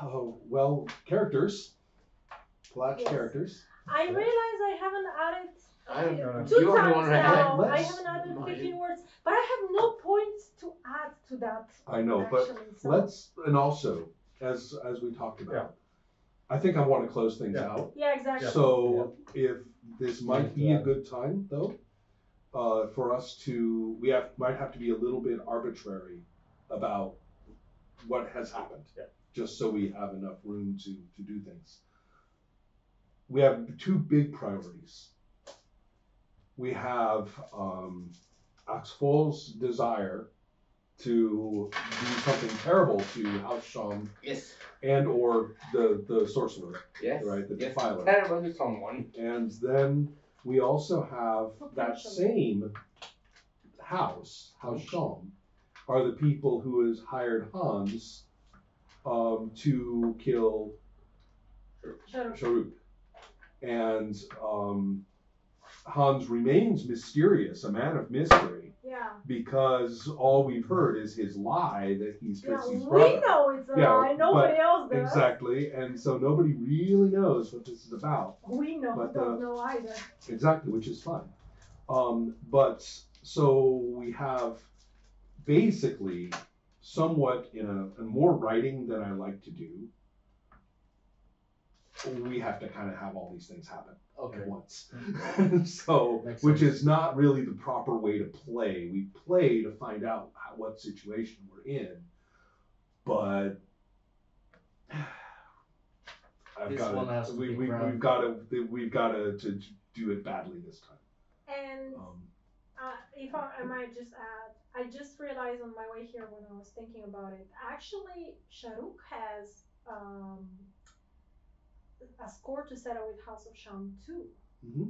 Well, characters. Collage Yes. characters. I realize I haven't added I don't know. two You're the times one that had- now. I let's- haven't added 15 words, but I have no points to add to that. I know, actually, but so. let's, and also, as we talked about, I think I want to close things out. Yeah, exactly. So if this might be a good time, though, for us to, might have to be a little bit arbitrary about what has happened, just so we have enough room to do things. We have two big priorities. We have Axfol's desire to do something terrible to House Sham Yes. and or the sorcerer, Yes. right, the Yes. defiler. Terrible to someone. And then we also have that same House Sham, are the people who has hired Hans to kill Sharuk. And Hans remains mysterious, a man of mystery. Yeah. Because all we've heard is his lie that he's Trissy's we brother. know it's a lie. Nobody else does. Exactly, and so nobody really knows what this is about. We don't know either. Exactly, which is fine. But so we have basically somewhat in a more writing than I like to do. We have to kind of have all these things happen at once. So, which is not really the proper way to play. We play to find out what situation we're in, but we've got to do it badly this time. And if I might just add, I just realized on my way here when I was thinking about it, actually Sharuk has a score to settle with House of Sham too. Mm-hmm.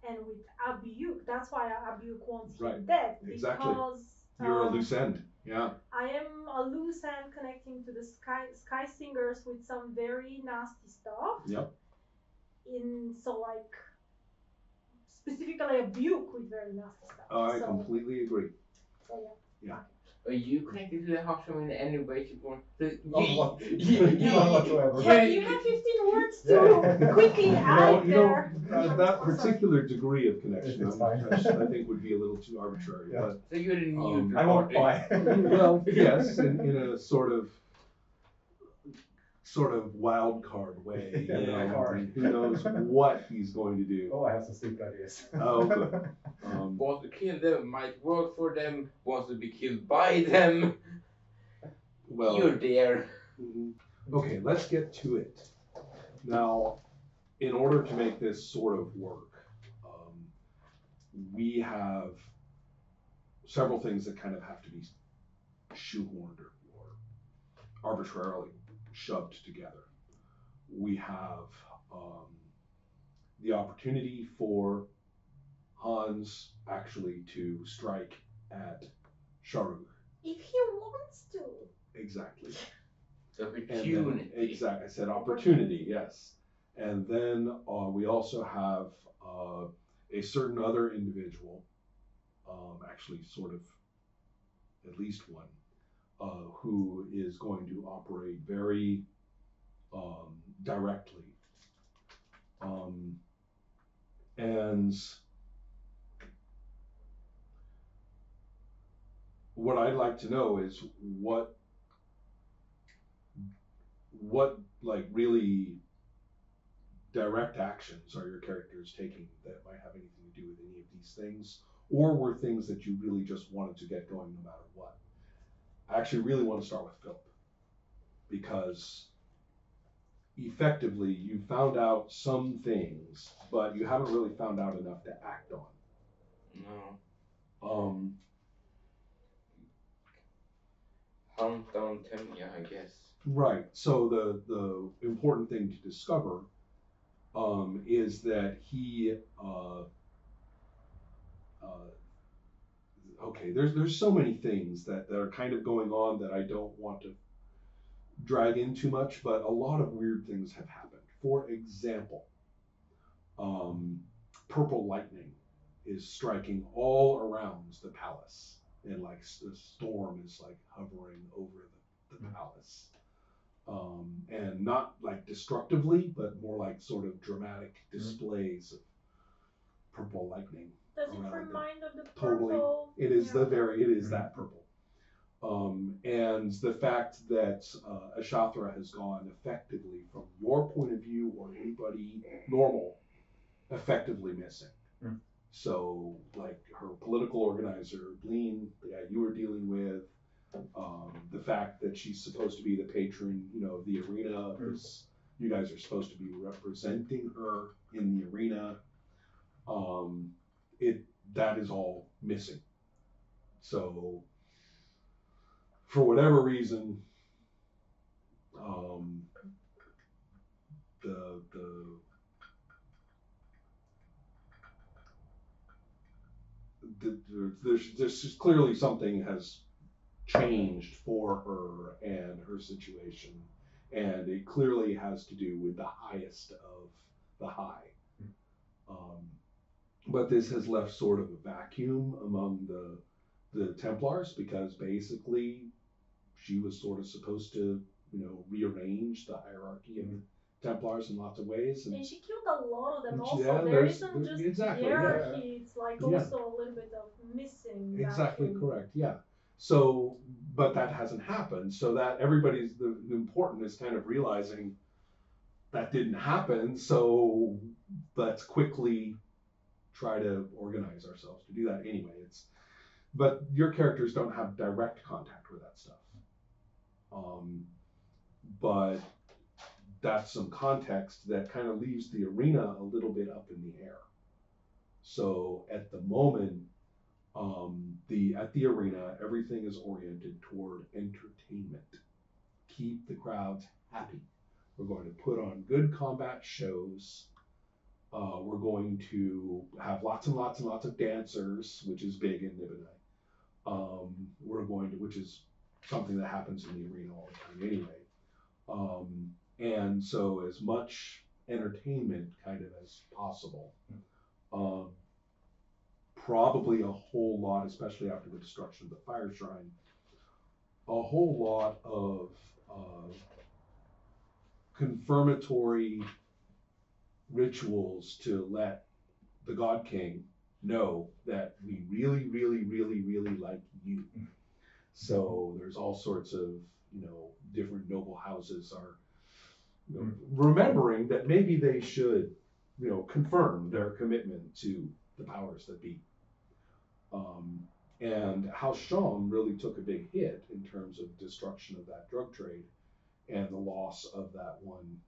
And with Abiuk, that's why Abiuk wants him Right. dead. Exactly. Because you're a loose end. Yeah. I am a loose end connecting to the sky singers with some very nasty stuff. Yep. Specifically Abiuk with very nasty stuff. I completely agree. So yeah. Are you connected to the House in any way, shape, or None whatsoever. Yeah, you have 15 words to quickly add there. That particular degree of connection, It's fine. I think, would be a little too arbitrary. Yeah. But, so you're the new I won't buy. Well, yes, in a sort of wild card way. You know, who knows what he's going to do. Oh, I have some sleep ideas. Oh, good. Wants to kill them, might work for them, wants to be killed by them. Well, you're there. Okay, let's get to it. Now, in order to make this sort of work, we have several things that kind of have to be shoehorned or arbitrarily shoved together. We have the opportunity for Hans actually to strike at Sharuk. If he wants to. Exactly. Opportunity. Exactly. I said opportunity, yes. And then we also have a certain other individual, actually sort of at least one, who is going to operate very directly. And what I'd like to know is what like really direct actions are your characters taking that might have anything to do with any of these things, or were things that you really just wanted to get going no matter what? I actually really want to start with Philip, because effectively you found out some things, but you haven't really found out enough to act on. No. Hunt down Temia, I guess. Right. So the important thing to discover is that he okay, there's so many things that are kind of going on that I don't want to drag in too much, but a lot of weird things have happened. For example, purple lightning is striking all around the palace, and like the storm is like hovering over the palace. and not like destructively, but more like sort of dramatic displays of purple lightning. Does it around it. remind of the Totally, purple? it is Yeah. it is that purple. And the fact that Ashathra has gone effectively, from your point of view or anybody normal, effectively missing. So, like her political organizer, Bleen, the guy you were dealing with, the fact that she's supposed to be the patron, of the arena, because you guys are supposed to be representing her in the arena, that is all missing. So, for whatever reason, the there's just clearly something has changed for her and her situation, and it clearly has to do with the highest of the high. But this has left sort of a vacuum among the Templars, because basically she was sort of supposed to, rearrange the hierarchy of the Templars in lots of ways. And she killed a lot of them also. Yeah, There isn't just exactly, hierarchy, it's like Yeah. also a little bit of missing Exactly vacuum. correct. Yeah. So, but that hasn't happened. So that everybody's the important is kind of realizing that didn't happen. So let's quickly try to organize ourselves to do that anyway. But your characters don't have direct contact with that stuff. But that's some context that kind of leaves the arena a little bit up in the air. So at the moment, at the arena, everything is oriented toward entertainment. Keep the crowds happy. We're going to put on good combat shows. We're going to have lots and lots and lots of dancers, which is big in Nibelheim. Which is something that happens in the arena all the time anyway. And so as much entertainment kind of as possible. Probably a whole lot, especially after the destruction of the fire shrine, a whole lot of confirmatory rituals to let the God King know that we really, really, really, really like you. So there's all sorts of, different noble houses are, remembering that maybe they should, confirm their commitment to the powers that be. And House Sham really took a big hit in terms of destruction of that drug trade and the loss of that one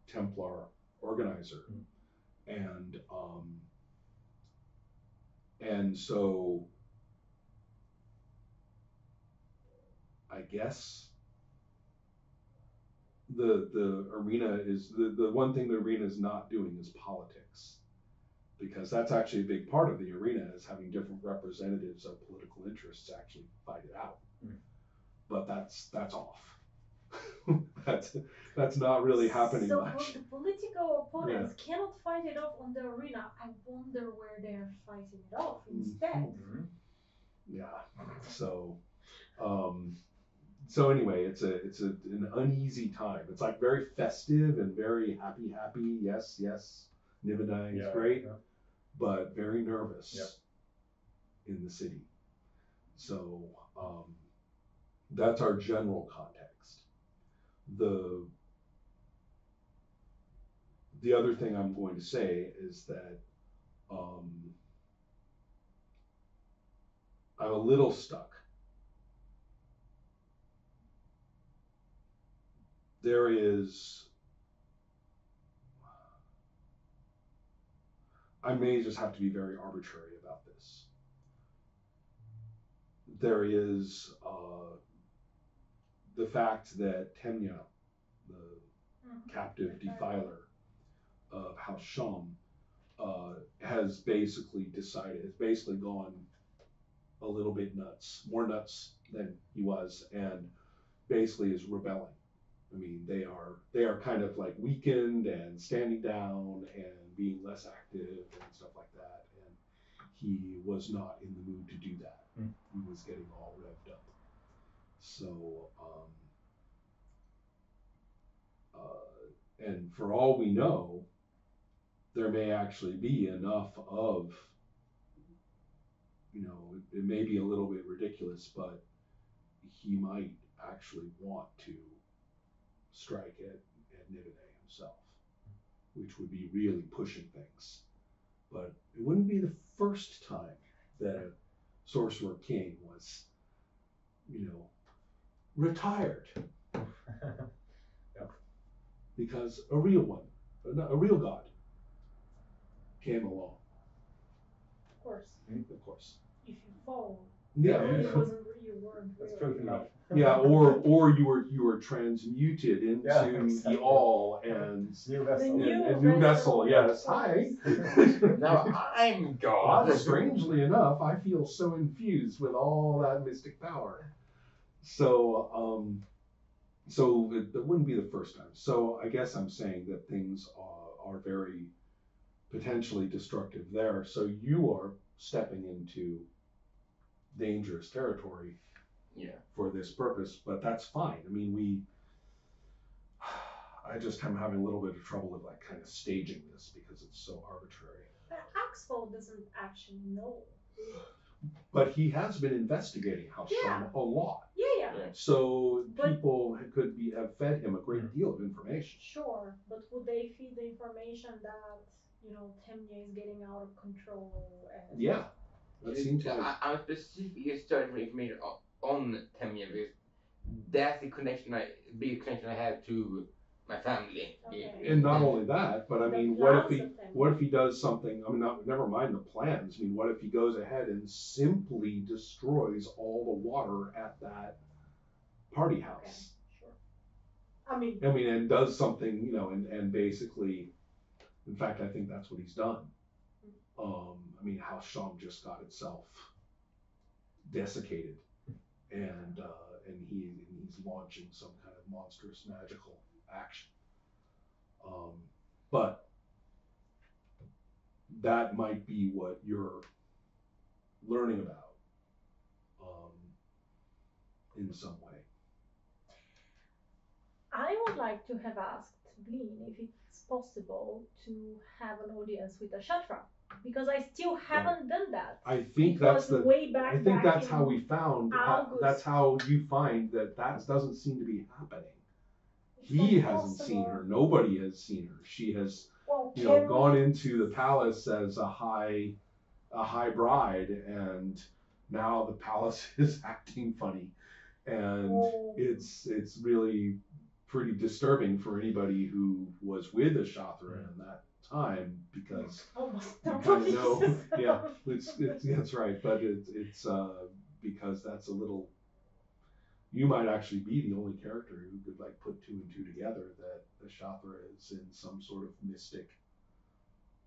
Templar organizer. And so I guess the arena is the one thing the arena is not doing is politics, because that's actually a big part of the arena, is having different representatives of political interests actually fight it out. But that's off. that's not really happening so much. So the political opponents cannot fight it off on the arena. I wonder where they're fighting it off instead. Yeah. So, so anyway, it's an uneasy time. It's like very festive and very happy. Yes, Nibelheim is great, but very nervous in the city. So that's our general context. The other thing I'm going to say is that I'm a little stuck. There is, I may just have to be very arbitrary about this. There is the fact that Temya, the captive defiler of House Sham, has basically gone a little bit nuts, more nuts than he was, and basically is rebelling. I mean, they are kind of like weakened and standing down and being less active and stuff like that. And he was not in the mood to do that. He was getting all revved up. So And for all we know, there may actually be enough of, it may be a little bit ridiculous, but he might actually want to strike at Nivene himself, which would be really pushing things. But it wouldn't be the first time that a sorcerer king was, retired. Yep. Because a real one, a real god, came along. Of course. Of course. If you fall, Yeah. it wasn't you weren't That's real. true enough. Yeah, or you were transmuted into Yeah, exactly. the all and New vessel. a new vessel. Yes. Hi. Now I'm God. Strangely enough, I feel so infused with all that mystic power. So it wouldn't be the first time. So I guess I'm saying that things are very potentially destructive there. So you are stepping into dangerous territory. Yeah. For this purpose, but that's fine. I mean, I just am having a little bit of trouble with like kind of staging this because it's so arbitrary. But Axel doesn't actually know. But he has been investigating House Yeah. Shawn a lot. Yeah. So But- people could have fed him a great deal of information. Sure, but would they feed the information that Temnia is getting out of control? And Yeah. That seems like I'm specifically studying for information on Temia because that's the big connection I have to my family. Okay. and not only that, but I The mean, plans of them. what if he does something? I mean, never mind the plans. I mean, what if he goes ahead and simply destroys all the water at that party house? Sure. I mean, and does something, and basically, in fact, I think that's what he's done. I mean, House Shawn just got itself desiccated, and he's launching some kind of monstrous magical action. But that might be what you're learning about, in some way. I would like to have asked Blin if it's possible to have an audience with a Shatra, because I still haven't done that. I think Because way back. I think that's in how we found. August. That's how you find that doesn't seem to be happening. It's He not hasn't seen possible. her. Nobody has seen her. She has, Well, gone into the palace as a high bride, and now the palace is acting funny, and Oh. it's really pretty disturbing for anybody who was with a Shatra in that time, because Oh my you God. kind of know, yeah, that's right, but it's because that's a little. You might actually be the only character who could like put two and two together that the Shatra is in some sort of mystic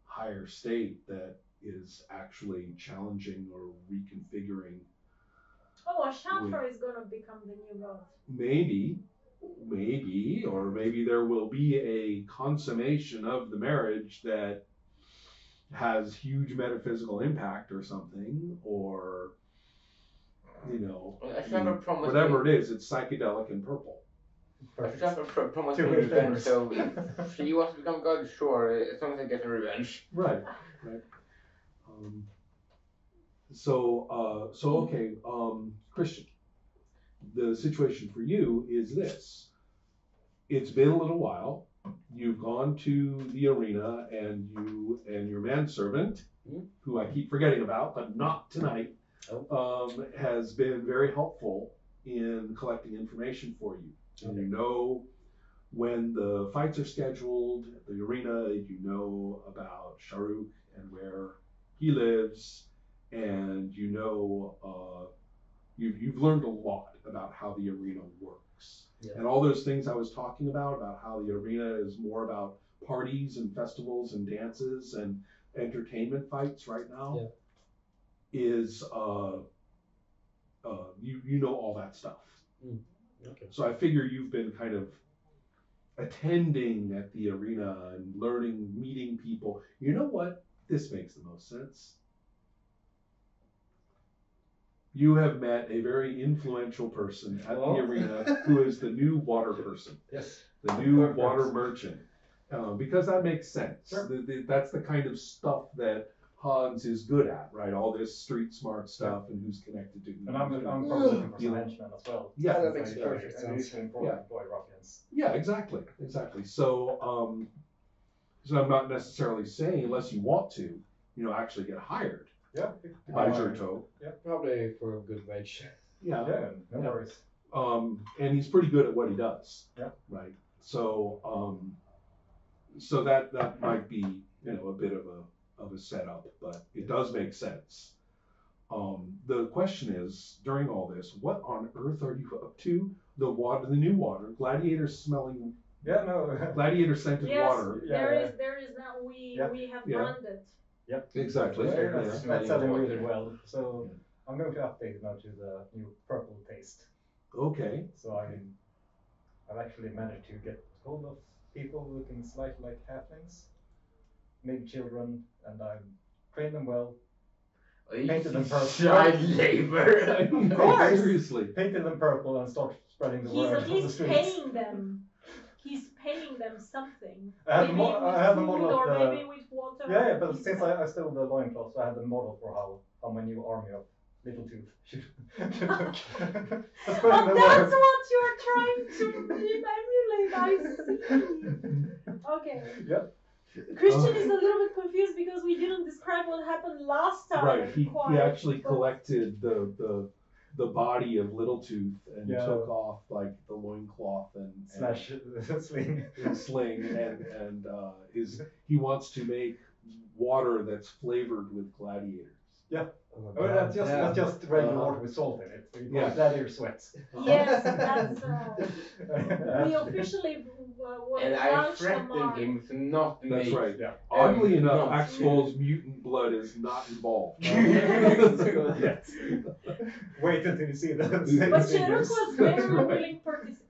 higher state that is actually challenging or reconfiguring. Oh, a Shatra is gonna become the new god. Maybe, or maybe there will be a consummation of the marriage that has huge metaphysical impact or something, or whatever it is, it's psychedelic and purple. I should have a promise Two for good revenge, things. so if she wants to become god, sure, as long as I get her revenge. Right. So okay, Christian, the situation for you is this. It's been a little while. You've gone to the arena, and you and your manservant, who I keep forgetting about, but not tonight, has been very helpful in collecting information for you. And you know when the fights are scheduled at the arena, you know about Sharuk and where he lives, and you've learned a lot about how the arena works. Yeah. And all those things I was talking about how the arena is more about parties and festivals and dances and entertainment fights right now, is you know all that stuff. Okay. So I figure you've been kind of attending at the arena and learning, meeting people. You know what? This makes the most sense. You have met a very influential person at the arena who is the new water person, Yes. the new Perfect. water merchant. because that makes sense. Sure. That's the kind of stuff that Hans is good at, right? All this street smart stuff and who's connected to who. And I'm probably looking for some henchmen as well. Yeah, that makes Like, perfect and sense. it's important to employ ruffians. Yeah, exactly. So, so I'm not necessarily saying unless you want to, actually get hired Yeah. by Jerto. Probably for a good wage. Yeah. Yeah, no Yeah. worries. And he's pretty good at what he does. Yeah. Right. So, so that might be, a bit of a setup, but it does make sense. The question is, during all this, what on earth are you up to? The new water, gladiator smelling, Yeah, no. gladiator scented Yes, water. Yeah, there is now we have Yeah. branded. Exactly. Yeah, Yeah. that's selling really well. So I'm going to update it now to the new purple taste. Okay. So I've actually managed to get hold of people looking slightly like halflings, maybe children, and I've trained them well, painted them purple. Child labor. Of course. Seriously. Painted them purple and start spreading the He's word at on the least streets. paying them. He's paying them something. I Maybe with had the food model or of the, maybe with water. yeah, but since I stole the loincloth, so I had the model for how my new army of Little Tooth should look. Spreading Oh, the that's word. what you're trying to emulate. I see. Okay. Yep. Christian is a little bit confused because we didn't describe what happened last time. Right. He quite, actually but- collected the body of Little Tooth and Yeah. took off like the loincloth and Slash sling. and sling and he wants to make water that's flavored with gladiators. Oh, Oh, that's just regular Uh-huh. water with salt in it. You Yeah. call it gladiator sweats. Yes, that's we officially And I launched the threatened mark. him to not That's make. right. Yeah. Oddly enough, no. Axel's mutant blood is not involved. Yes. Wait until you see the But Cheruk figures. was very right. willing participant.